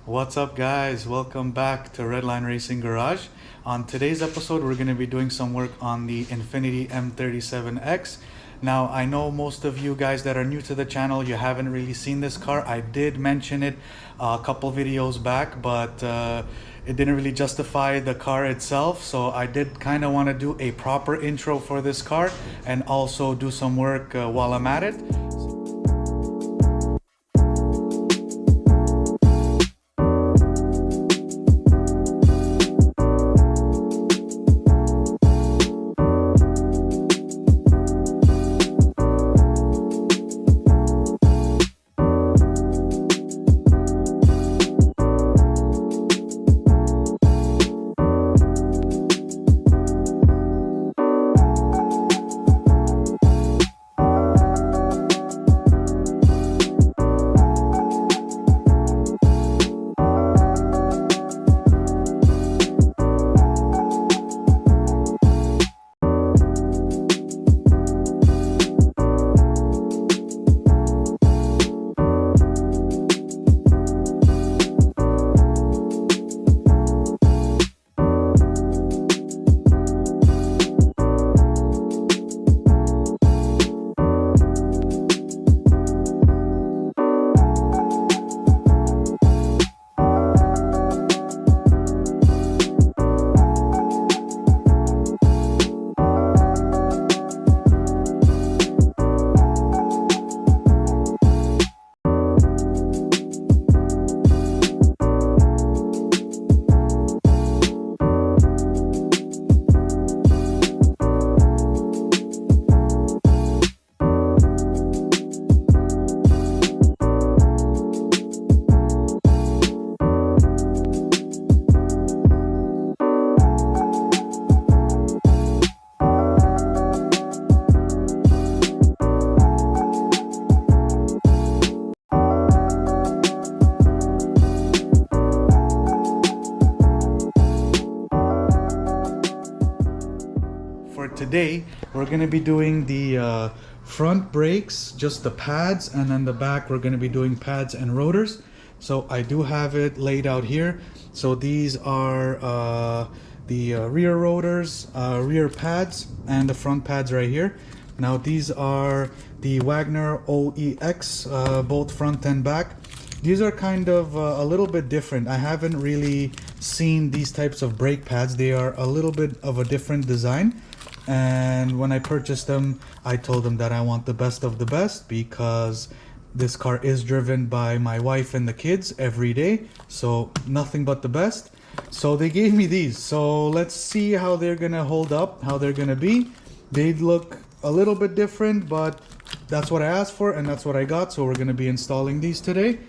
What's up, guys? Welcome back to Redline Racing Garage. On today's episode, we're going to be doing some work on the Infiniti M37X. Now, I know most of you guys that are new to the channel, you haven't really seen this car. I did mention it a couple videos back, but it didn't really justify the car itself. So I did kind of want to do a proper intro for this car and also do some work while I'm at it. For today, we're going to be doing the front brakes, just the pads, and then the back we're going to be doing pads and rotors. So I do have it laid out here. So these are the rear rotors, rear pads, and the front pads right here. Now these are the Wagner OEX, both front and back. These are kind of a little bit different. I haven't really seen these types of brake pads. They are a little bit of a different design. And when I purchased them, I told them that I want the best of the best because this car is driven by my wife and the kids every day. So nothing but the best. So they gave me these. So let's see how they're gonna hold up, how they're gonna be. They look a little bit different, but that's what I asked for and that's what I got. So we're gonna be installing these today.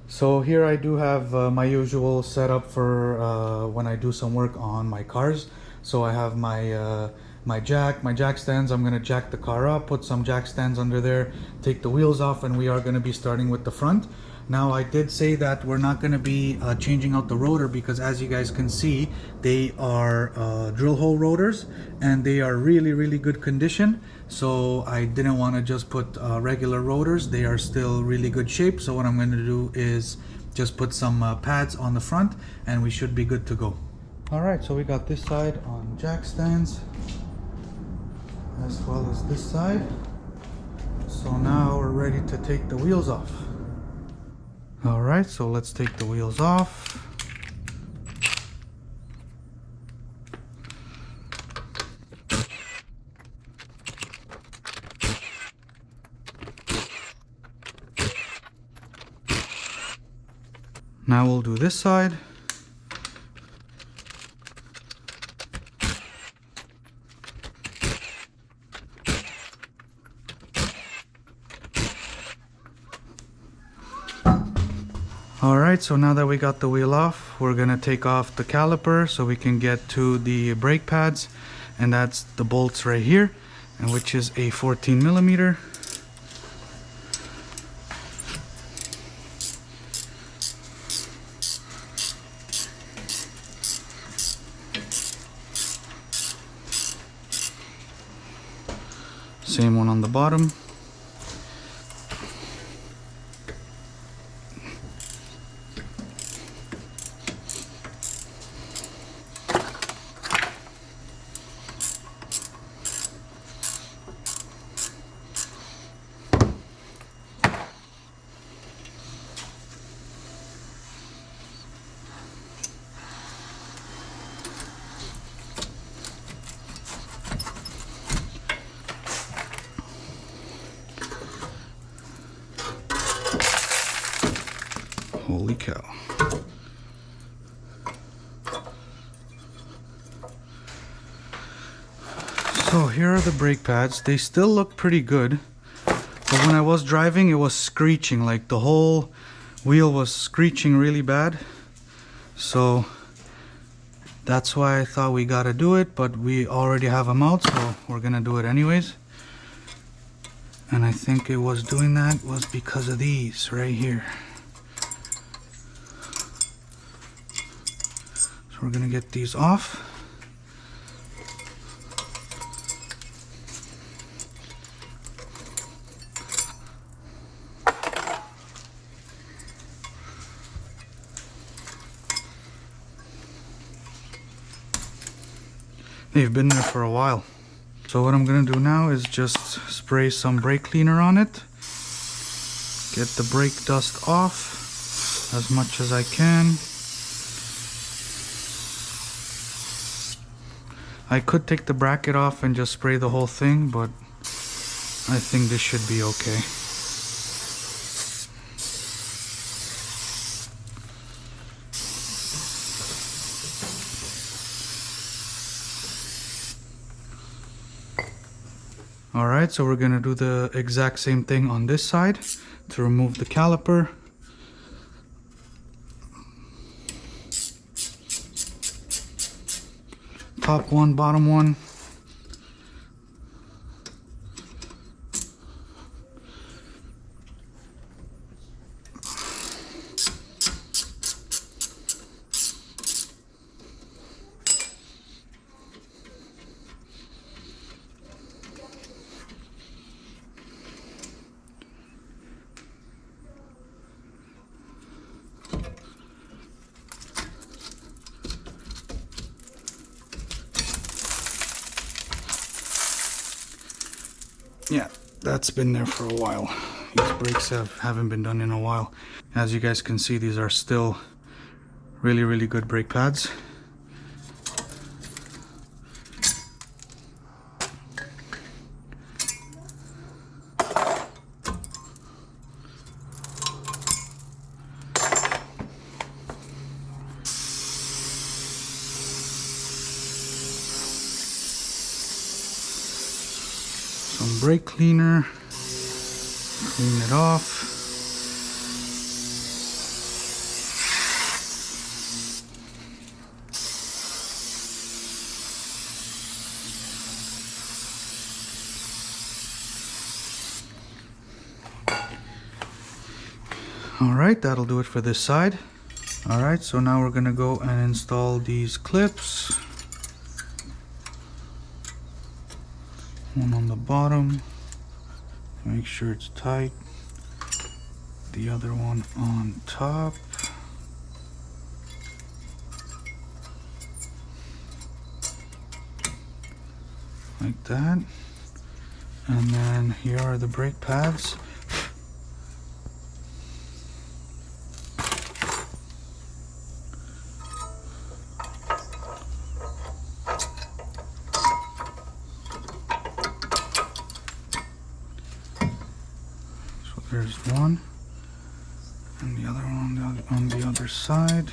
So here I do have my usual setup for when I do some work on my cars. So I have my jack stands. I'm gonna jack the car up, put some jack stands under there, take the wheels off, and we are gonna be starting with the front. Now I did say that we're not gonna be changing out the rotor because, as you guys can see, they are drill hole rotors and they are really good condition. So I didn't want to just put regular rotors. They are still really good shape. So what I'm going to do is just put some pads on the front and we should be good to go. Alright, so we got this side on jack stands as well as this side. So now we're ready to take the wheels off. Alright, so let's take the wheels off. Now we'll do this side. Alright, so now that we got the wheel off, we're gonna take off the caliper so we can get to the brake pads, and that's the bolts right here, and which is a 14mm. Same one on the bottom. Holy cow. So here are the brake pads. They still look pretty good, but when I was driving it was screeching, like the whole wheel was screeching really bad. So that's why I thought we gotta do it, but we already have them out, so we're gonna do it anyways. And I think it was doing that was because of these right here. So we're gonna get these off. They've been there for a while. So what I'm gonna do now is just spray some brake cleaner on it. Get the brake dust off as much as I can. I could take the bracket off and just spray the whole thing, but I think this should be okay. Alright, so we're gonna do the exact same thing on this side to remove the caliper. Top one, bottom one. Yeah, that's been there for a while. These brakes haven't been done in a while. As you guys can see, these are still really good brake pads. Some brake cleaner, clean it off. Alright, that'll do it for this side. Alright, so now we're gonna go and install these clips. One on the bottom, make sure it's tight. The other one on top. Like that. And then here are the brake pads. There's one, and the other one on the other side.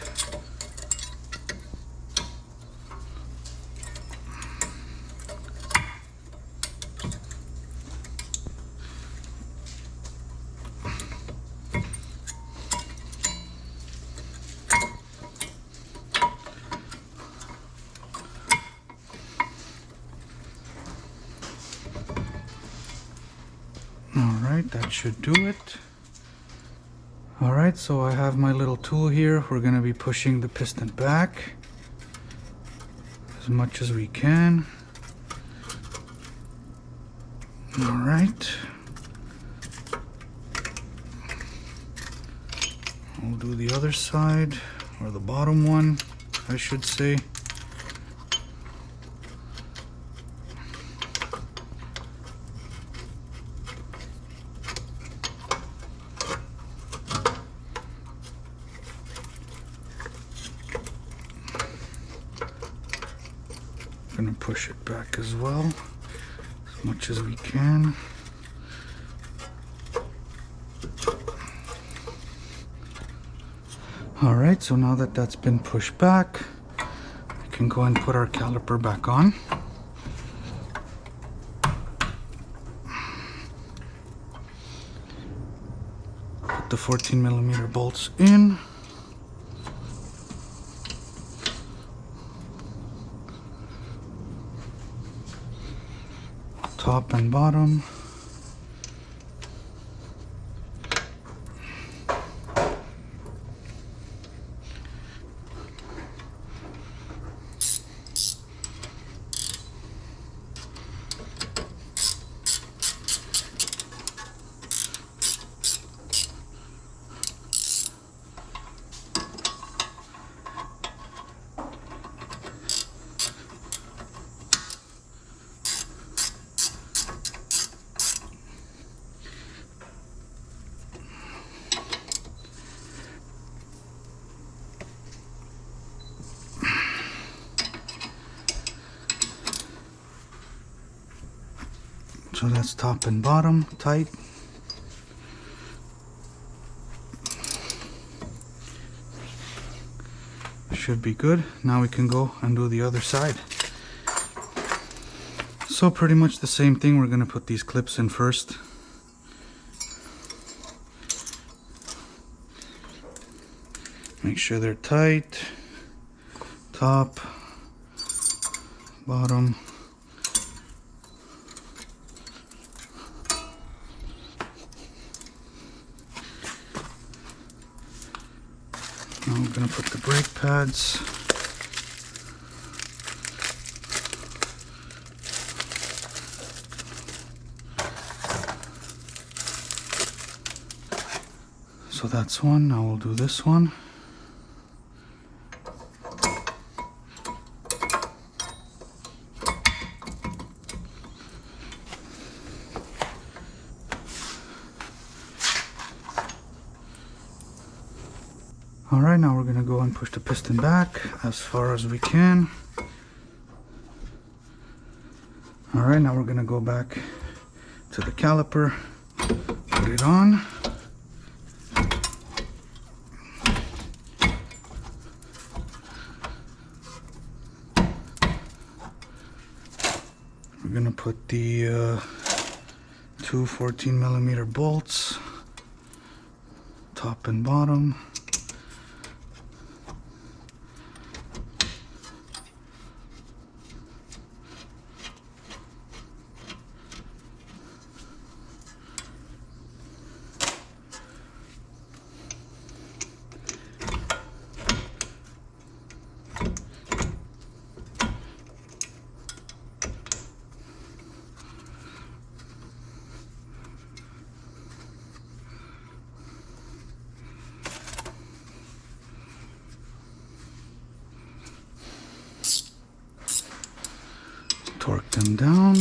Alright, that should do it. Alright, so I have my little tool here. We're going to be pushing the piston back as much as we can. Alright. We'll do the other side, or the bottom one, I should say. Gonna push it back as well, as much as we can. All right, so now that that's been pushed back, we can go and put our caliper back on. Put the 14mm bolts in. Top and bottom. So that's top and bottom tight. Should be good. Now we can go and do the other side. So pretty much the same thing. We're going to put these clips in first. Make sure they're tight. Top, bottom. Now I'm going to put the brake pads. So that's one. Now we'll do this one. Alright, now we're going to go and push the piston back as far as we can. Alright, now we're going to go back to the caliper, put it on. We're going to put the two 14mm bolts, top and bottom. Torque them down.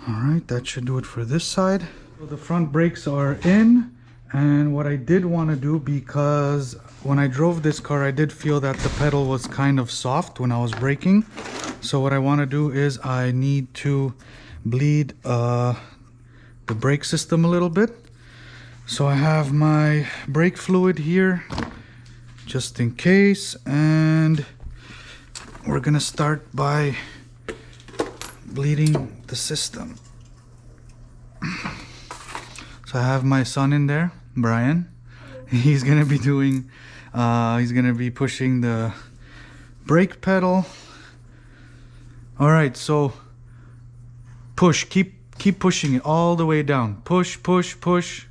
All right, that should do it for this side. So the front brakes are in, and what I did want to do, because when I drove this car I did feel that the pedal was kind of soft when I was braking. So what I want to do is I need to bleed the brake system a little bit. So I have my brake fluid here just in case, and we're gonna start by bleeding the system. So I have my son in there, Brian. He's gonna be doing, he's gonna be pushing the brake pedal. All right, so push, keep pushing it all the way down. Push, push, push.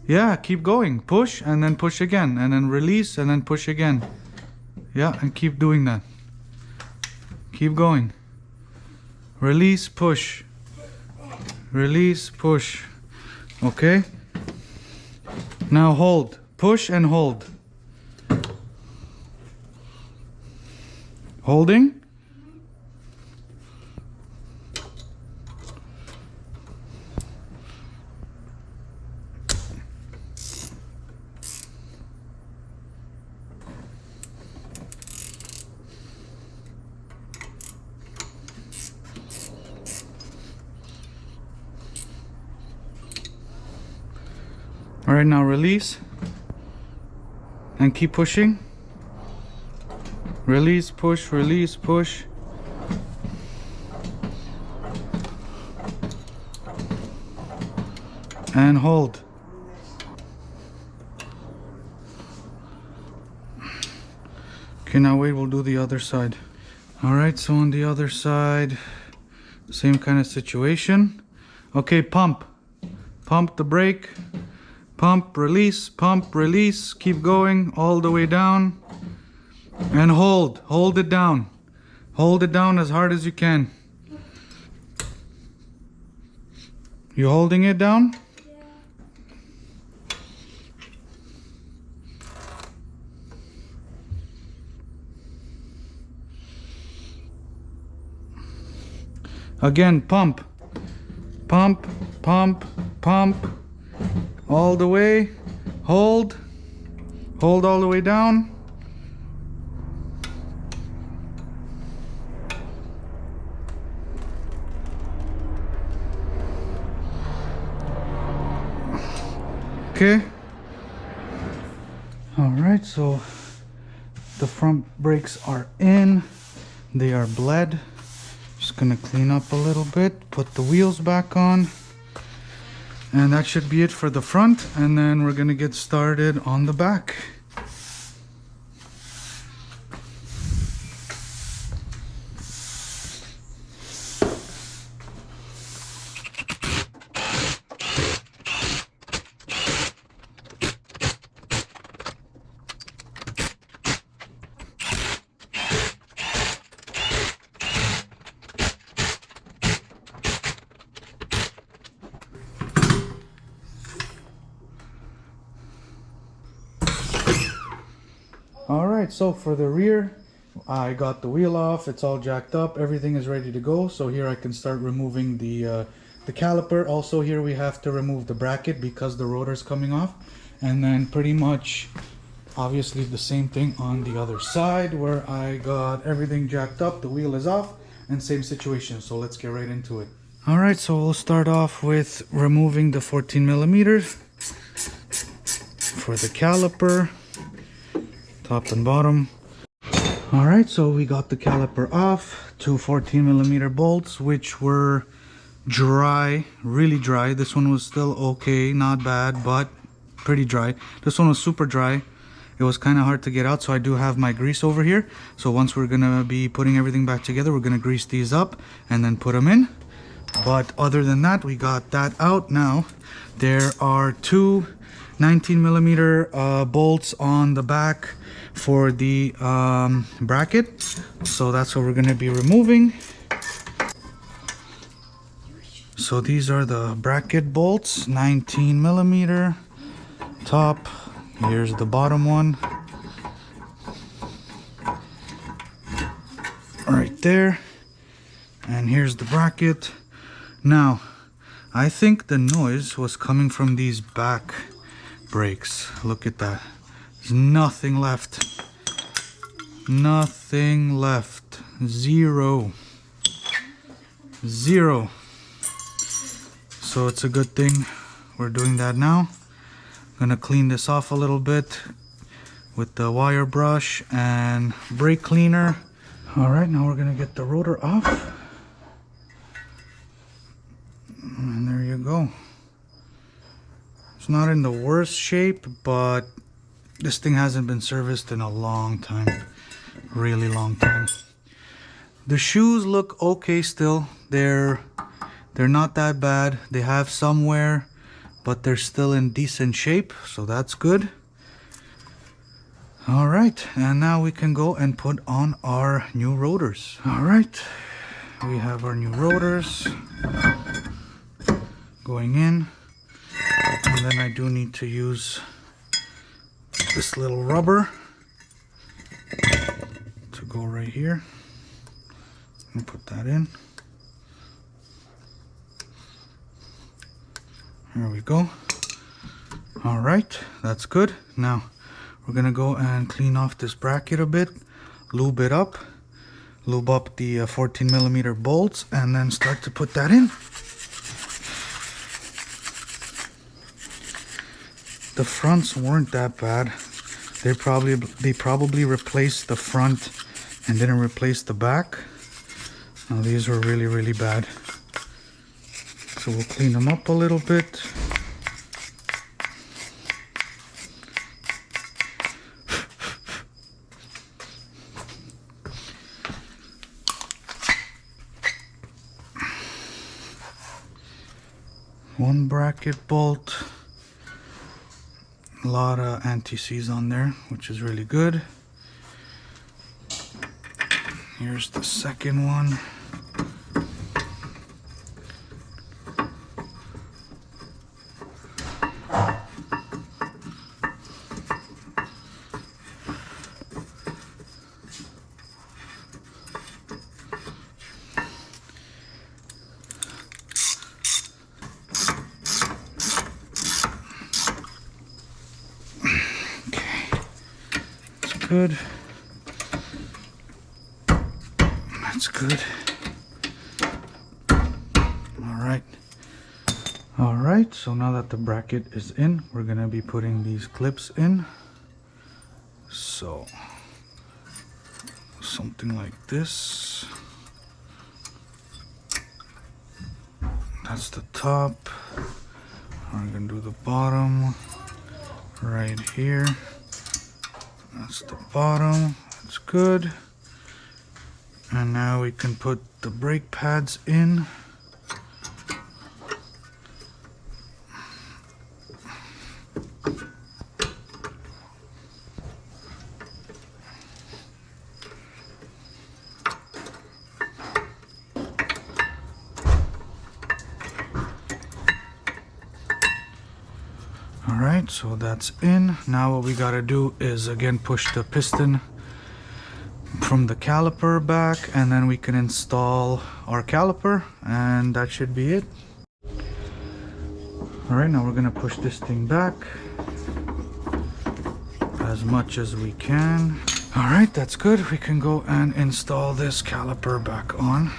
Yeah, keep going. Push and then push again, and then release and then push again. Yeah, and keep doing that. Keep going. Release, push. Release, push. Okay, now hold, push and hold. Holding, All right, now release and keep pushing. Release, push, release, push. And hold. Okay, now wait, we'll do the other side. All right, so on the other side, same kind of situation. Okay, pump the brake, pump, release, keep going all the way down, and hold it down. Hold it down as hard as you can. You holding it down? Again, pump, all the way, hold all the way down. Okay. All right, so the front brakes are in, they are bled. Just gonna clean up a little bit, put the wheels back on, and that should be it for the front, and then we're gonna get started on the back. Alright, so for the rear, I got the wheel off, it's all jacked up, everything is ready to go. So here I can start removing the caliper. Also here we have to remove the bracket because the rotor's coming off. And then pretty much, obviously the same thing on the other side where I got everything jacked up, the wheel is off, and same situation. So let's get right into it. Alright, so we'll start off with removing the 14 millimeters for the caliper. Top and bottom. All right, so we got the caliper off. Two 14 millimeter bolts, which were dry, really dry. This one was still okay, not bad, but pretty dry. This one was super dry. It was kind of hard to get out, so I do have my grease over here. So once we're gonna be putting everything back together, we're gonna grease these up and then put them in. But other than that, we got that out. Now there are two 19 millimeter bolts on the back for the bracket, so that's what we're going to be removing. So these are the bracket bolts, 19 millimeter top. Here's the bottom one right there, and here's the bracket. Now I think the noise was coming from these back brakes. Look at that. There's nothing left. Nothing left. Zero. So it's a good thing we're doing that now. I'm gonna clean this off a little bit with the wire brush and brake cleaner. All right, now we're gonna get the rotor off. And there you go. It's not in the worst shape, but this thing hasn't been serviced in a long time. Really long time. The shoes look okay still. They're not that bad. They have some wear, but they're still in decent shape, so that's good. All right, and now we can go and put on our new rotors. All right, we have our new rotors going in. And then I do need to use this little rubber to go right here and put that in. There we go. All right, that's good. Now we're gonna go and clean off this bracket a bit, lube it up, lube up the 14 millimeter bolts, and then start to put that in. the fronts weren't that bad. They probably replaced the front and didn't replace the back. Now these were really bad. So we'll clean them up a little bit. One bracket bolt. A lot of anti-seize on there, which is really good. Here's the second one. Good. That's good. All right, so now that the bracket is in, we're gonna be putting these clips in. So something like this. That's the top. We're gonna do the bottom right here. That's the bottom. That's good. And now we can put the brake pads in. Alright, so that's in. Now what we gotta do is again push the piston from the caliper back, and then we can install our caliper, and that should be it. Alright, now we're gonna push this thing back as much as we can. Alright, that's good. We can go and install this caliper back on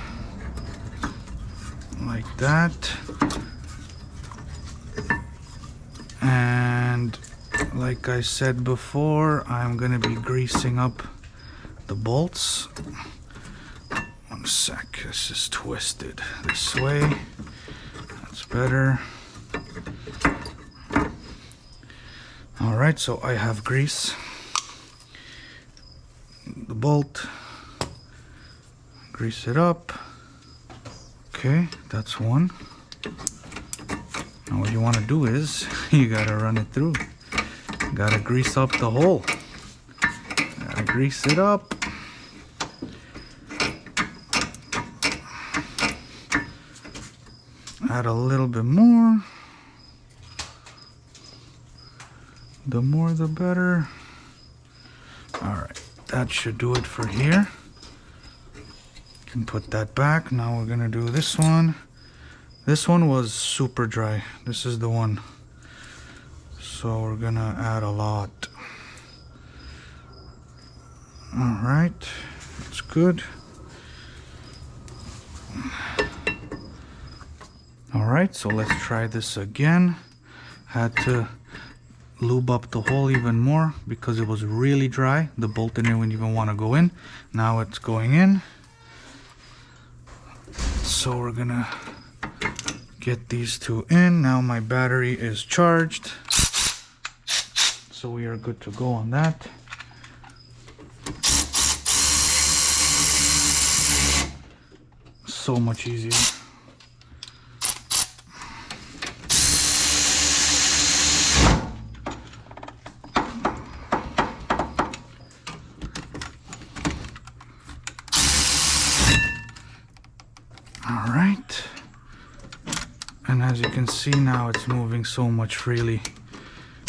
like that. And like I said before, I'm gonna be greasing up the bolts. One sec, this is twisted this way. That's better. Alright, so I have grease. The bolt. Grease it up. Okay, that's one. Now what you want to do is, you gotta run it through. Gotta grease up the hole. Gotta grease it up. Add a little bit more. The more the better. Alright, that should do it for here. Can put that back. Now we're gonna do this one. This one was super dry. This is the one. So we're gonna add a lot. Alright, that's good. Alright, so let's try this again. Had to lube up the hole even more because it was really dry. The bolt didn't even want to go in. Now it's going in. So we're gonna get these two in. Now my battery is charged, so we are good to go on that. So much easier. All right. And as you can see now, it's moving so much freely.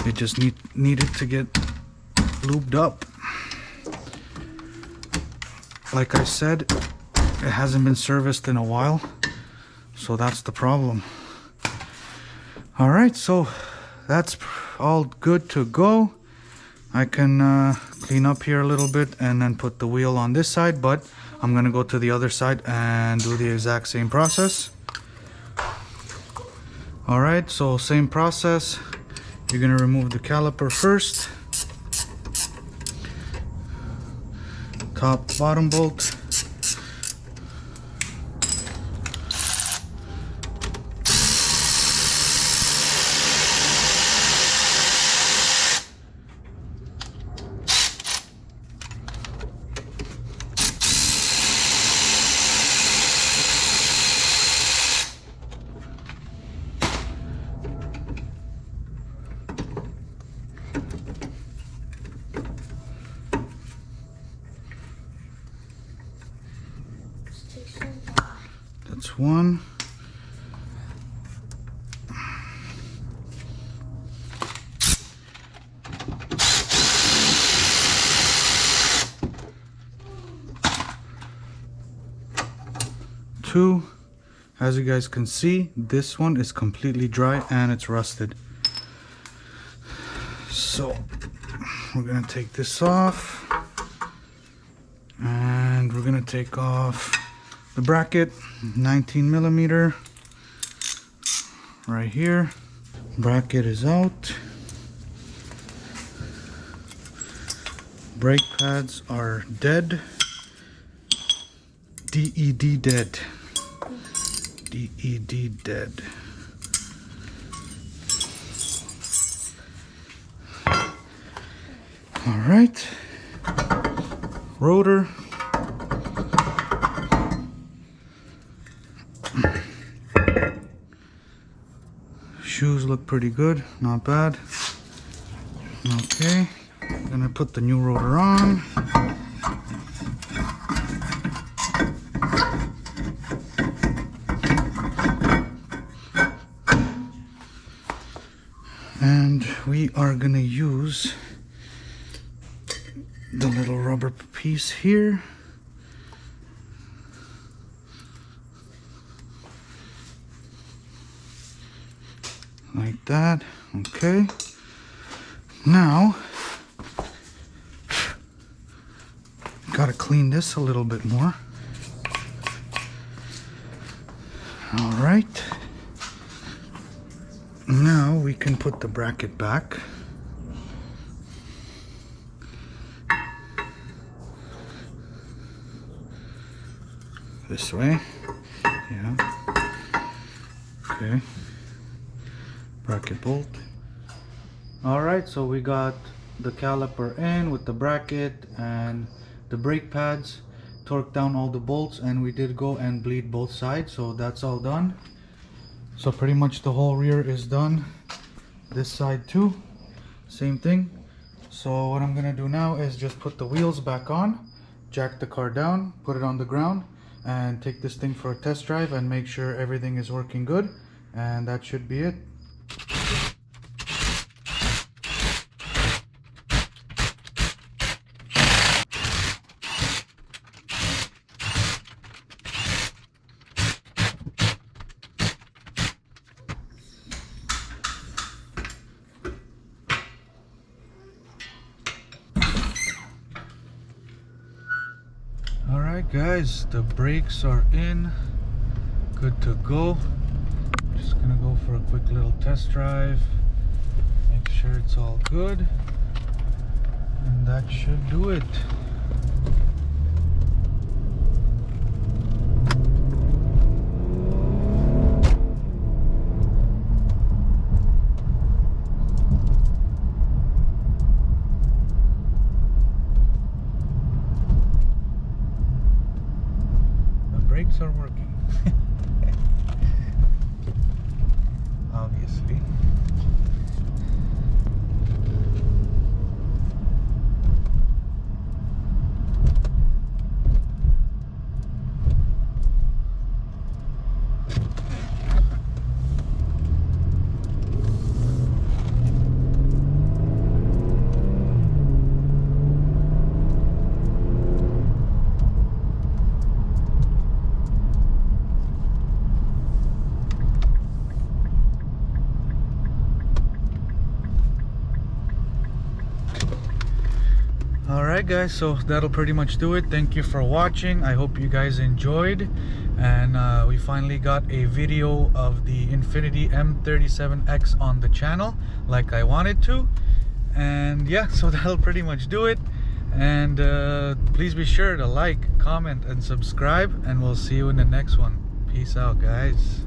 It just needed to get lubed up. Like I said, it hasn't been serviced in a while, so that's the problem. All right, so that's all good to go. I can clean up here a little bit and then put the wheel on this side, but I'm gonna go to the other side and do the exact same process. Alright, so same process. You're gonna remove the caliper first. Top, bottom bolt. That's one. Two. As you guys can see, this one is completely dry and it's rusted. So we're gonna take this off, and we're gonna take off the bracket, 19 millimeter, right here. Bracket is out. Brake pads are dead. DED dead. DED dead. All right. Rotor. Shoes look pretty good, not bad. Okay, I'm gonna put the new rotor on. And we are gonna use the little rubber piece here. Like that. Okay. Now, gotta clean this a little bit more. All right. Now we can put the bracket back. This way. Yeah. Okay. Bracket bolt. Alright, so we got the caliper in with the bracket and the brake pads, torqued down all the bolts, and we did go and bleed both sides, so that's all done. So pretty much the whole rear is done. This side too, same thing. So what I'm gonna do now is just put the wheels back on, jack the car down, put it on the ground, and take this thing for a test drive and make sure everything is working good, and that should be it. Alright guys, the brakes are in, good to go. Just gonna go for a quick little test drive, make sure it's all good, and that should do it. Brakes are working. Obviously. Alright guys, so that'll pretty much do it. Thank you for watching. I hope you guys enjoyed, and we finally got a video of the Infiniti M37X on the channel like I wanted to. And yeah, so that'll pretty much do it. And please be sure to like, comment, and subscribe, and we'll see you in the next one. Peace out guys.